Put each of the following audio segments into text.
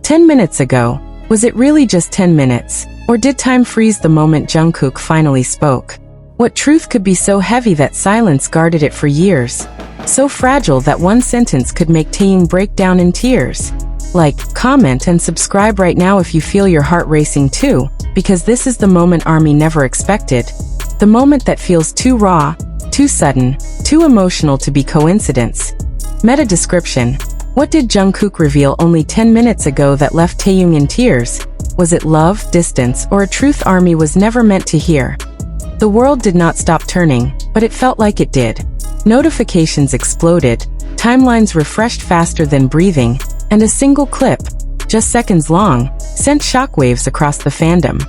10 minutes ago. Was it really just 10 minutes? Or did time freeze the moment Jungkook finally spoke? What truth could be so heavy that silence guarded it for years? So fragile that one sentence could make Taehyung break down in tears? Like, comment and subscribe right now if you feel your heart racing too, because this is the moment ARMY never expected. The moment that feels too raw, too sudden, too emotional to be coincidence. Meta description. What did Jungkook reveal only 10 minutes ago that left Taehyung in tears? Was it love, distance, or a truth ARMY was never meant to hear? The world did not stop turning, but it felt like it did. Notifications exploded, timelines refreshed faster than breathing, and a single clip, just seconds long, sent shockwaves across the fandom.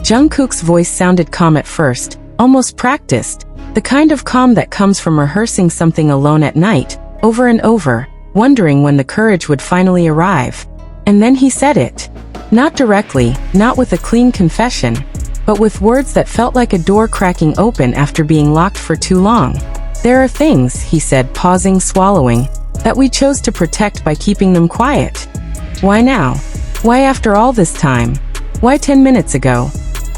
Jungkook's voice sounded calm at first, almost practiced, the kind of calm that comes from rehearsing something alone at night, over and over, wondering when the courage would finally arrive. And then he said it. Not directly, not with a clean confession, but with words that felt like a door cracking open after being locked for too long. There are things, he said, pausing, swallowing, that we chose to protect by keeping them quiet. Why now? Why after all this time? Why 10 minutes ago?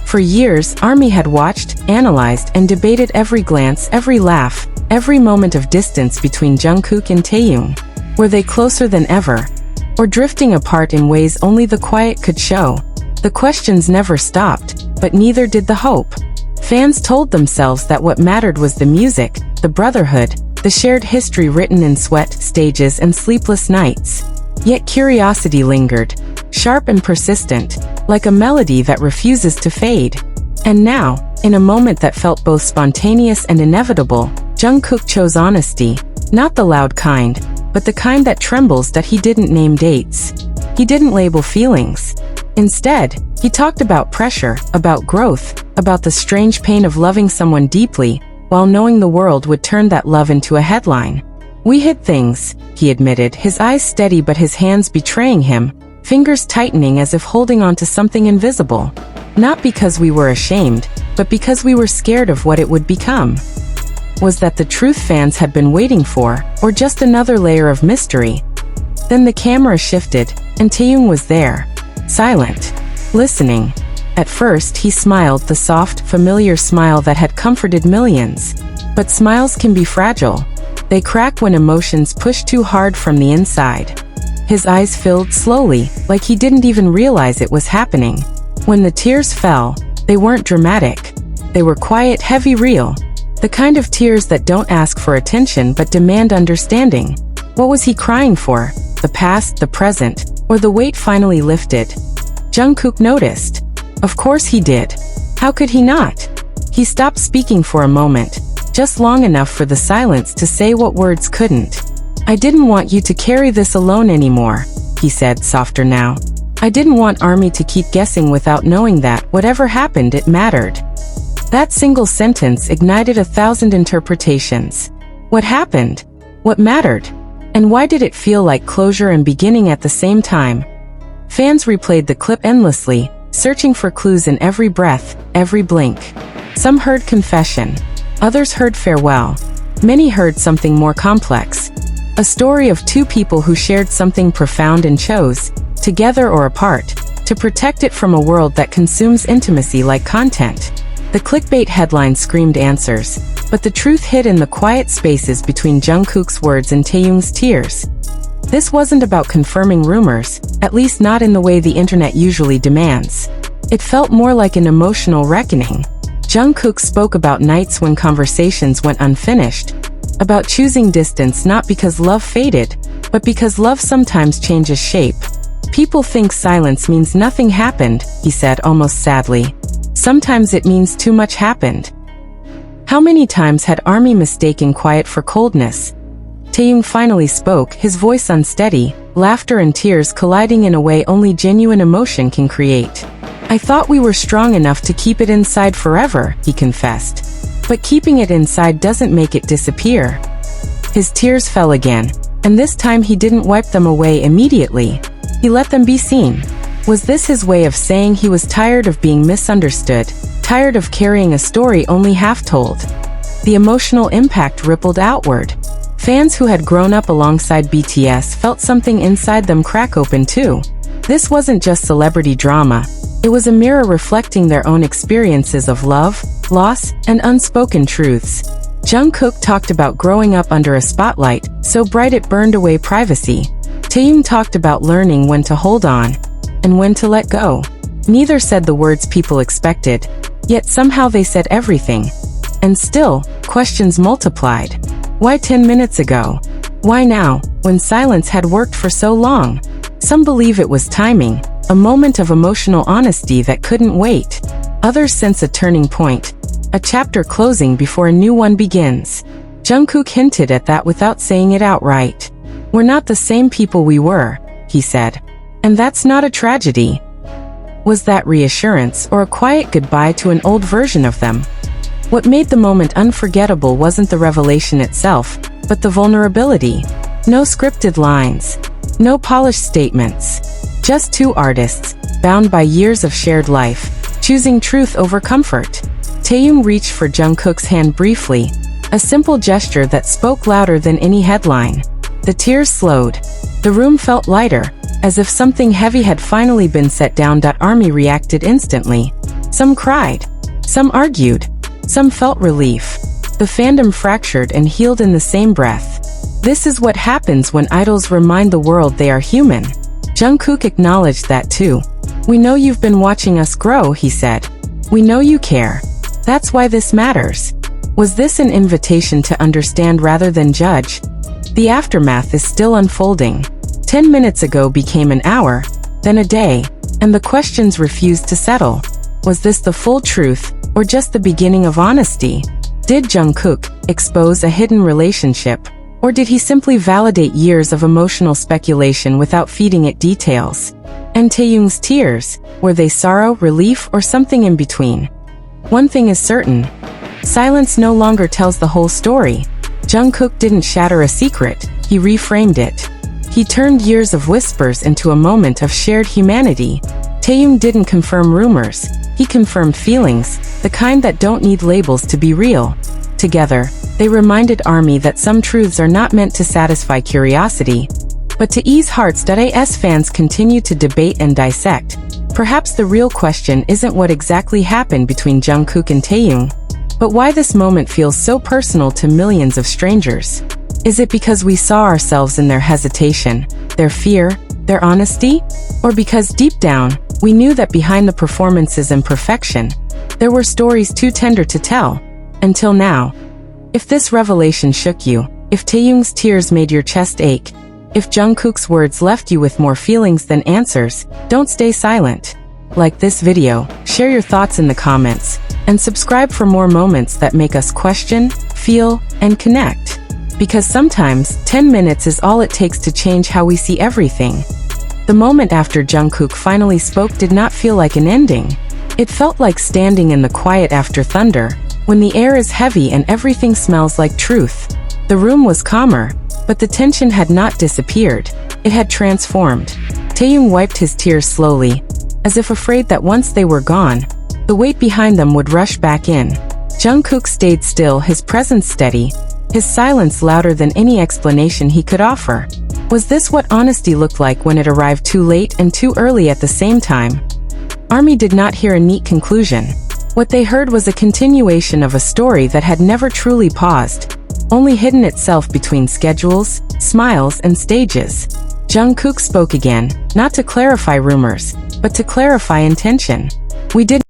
For years, ARMY had watched, analyzed, and debated every glance, every laugh, every moment of distance between Jungkook and Taehyung. Were they closer than ever? Or drifting apart in ways only the quiet could show? The questions never stopped, but neither did the hope. Fans told themselves that what mattered was the music, the brotherhood, the shared history written in sweat, stages, and sleepless nights. Yet curiosity lingered, sharp and persistent, like a melody that refuses to fade. And now, in a moment that felt both spontaneous and inevitable, Jungkook chose honesty, not the loud kind, but the kind that trembles that he didn't name dates. He didn't label feelings. Instead, he talked about pressure, about growth, about the strange pain of loving someone deeply, while knowing the world would turn that love into a headline. We hid things, he admitted, his eyes steady but his hands betraying him, fingers tightening as if holding on to something invisible. Not because we were ashamed, but because we were scared of what it would become. Was that the truth fans had been waiting for, or just another layer of mystery? Then the camera shifted, and Taehyung was there, silent, listening. At first he smiled, the soft, familiar smile that had comforted millions. But smiles can be fragile. They crack when emotions push too hard from the inside. His eyes filled slowly, like he didn't even realize it was happening. When the tears fell, they weren't dramatic. They were quiet, heavy, real. The kind of tears that don't ask for attention but demand understanding. What was he crying for? The past, the present, or the weight finally lifted? Jungkook noticed. Of course he did. How could he not? He stopped speaking for a moment, just long enough for the silence to say what words couldn't. I didn't want you to carry this alone anymore, he said, softer now. I didn't want ARMY to keep guessing without knowing that, whatever happened, it mattered. That single sentence ignited 1,000 interpretations. What happened? What mattered? And why did it feel like closure and beginning at the same time? Fans replayed the clip endlessly, searching for clues in every breath, every blink. Some heard confession. Others heard farewell. Many heard something more complex. A story of two people who shared something profound and chose, together or apart, to protect it from a world that consumes intimacy like content. The clickbait headline screamed answers, but the truth hid in the quiet spaces between Jungkook's words and Taehyung's tears. This wasn't about confirming rumors, at least not in the way the internet usually demands. It felt more like an emotional reckoning. Jungkook spoke about nights when conversations went unfinished, about choosing distance not because love faded, but because love sometimes changes shape. People think silence means nothing happened, he said almost sadly. Sometimes it means too much happened. How many times had ARMY mistaken quiet for coldness? Taehyung finally spoke, his voice unsteady, laughter and tears colliding in a way only genuine emotion can create. I thought we were strong enough to keep it inside forever, he confessed. But keeping it inside doesn't make it disappear. His tears fell again, and this time he didn't wipe them away immediately. He let them be seen. Was this his way of saying he was tired of being misunderstood, tired of carrying a story only half told? The emotional impact rippled outward. Fans who had grown up alongside BTS felt something inside them crack open too. This wasn't just celebrity drama. It was a mirror reflecting their own experiences of love, loss, and unspoken truths. Jungkook talked about growing up under a spotlight so bright it burned away privacy. Taehyung talked about learning when to hold on and when to let go. Neither said the words people expected, yet somehow they said everything. And still, questions multiplied. Why 10 minutes ago? Why now, when silence had worked for so long? Some believe it was timing, a moment of emotional honesty that couldn't wait. Others sense a turning point, a chapter closing before a new one begins. Jungkook hinted at that without saying it outright. "We're not the same people we were," he said. "And that's not a tragedy." Was that reassurance or a quiet goodbye to an old version of them? What made the moment unforgettable wasn't the revelation itself, but the vulnerability. No scripted lines. No polished statements. Just two artists, bound by years of shared life, choosing truth over comfort. Taehyung reached for Jungkook's hand briefly, a simple gesture that spoke louder than any headline. The tears slowed. The room felt lighter, as if something heavy had finally been set down. ARMY reacted instantly. Some cried. Some argued. Some felt relief. The fandom fractured and healed in the same breath. This is what happens when idols remind the world they are human. Jungkook acknowledged that too. "We know you've been watching us grow," he said. "We know you care. That's why this matters." Was this an invitation to understand rather than judge? The aftermath is still unfolding. 10 minutes ago became an hour, then a day, and the questions refused to settle. Was this the full truth, or just the beginning of honesty? Did Jungkook expose a hidden relationship, or did he simply validate years of emotional speculation without feeding it details? And Taehyung's tears, were they sorrow, relief, or something in between? One thing is certain. Silence no longer tells the whole story. Jungkook didn't shatter a secret, he reframed it. He turned years of whispers into a moment of shared humanity. Taehyung didn't confirm rumors, he confirmed feelings, the kind that don't need labels to be real. Together, they reminded ARMY that some truths are not meant to satisfy curiosity, but to ease hearts. As fans continue to debate and dissect, perhaps the real question isn't what exactly happened between Jungkook and Taehyung, but why this moment feels so personal to millions of strangers. Is it because we saw ourselves in their hesitation, their fear, their honesty? Or because deep down, we knew that behind the performances and perfection, there were stories too tender to tell? Until now. If this revelation shook you, if Taehyung's tears made your chest ache, if Jungkook's words left you with more feelings than answers, don't stay silent. Like this video, share your thoughts in the comments, and subscribe for more moments that make us question, feel, and connect. Because sometimes, 10 minutes is all it takes to change how we see everything. The moment after Jungkook finally spoke did not feel like an ending. It felt like standing in the quiet after thunder, when the air is heavy and everything smells like truth. The room was calmer, but the tension had not disappeared. It had transformed. Taehyung wiped his tears slowly, as if afraid that once they were gone, the weight behind them would rush back in. Jungkook stayed still, his presence steady, his silence louder than any explanation he could offer. Was this what honesty looked like when it arrived too late and too early at the same time? ARMY did not hear a neat conclusion. What they heard was a continuation of a story that had never truly paused, only hidden itself between schedules, smiles, and stages. Jungkook spoke again, not to clarify rumors, but to clarify intention. "We did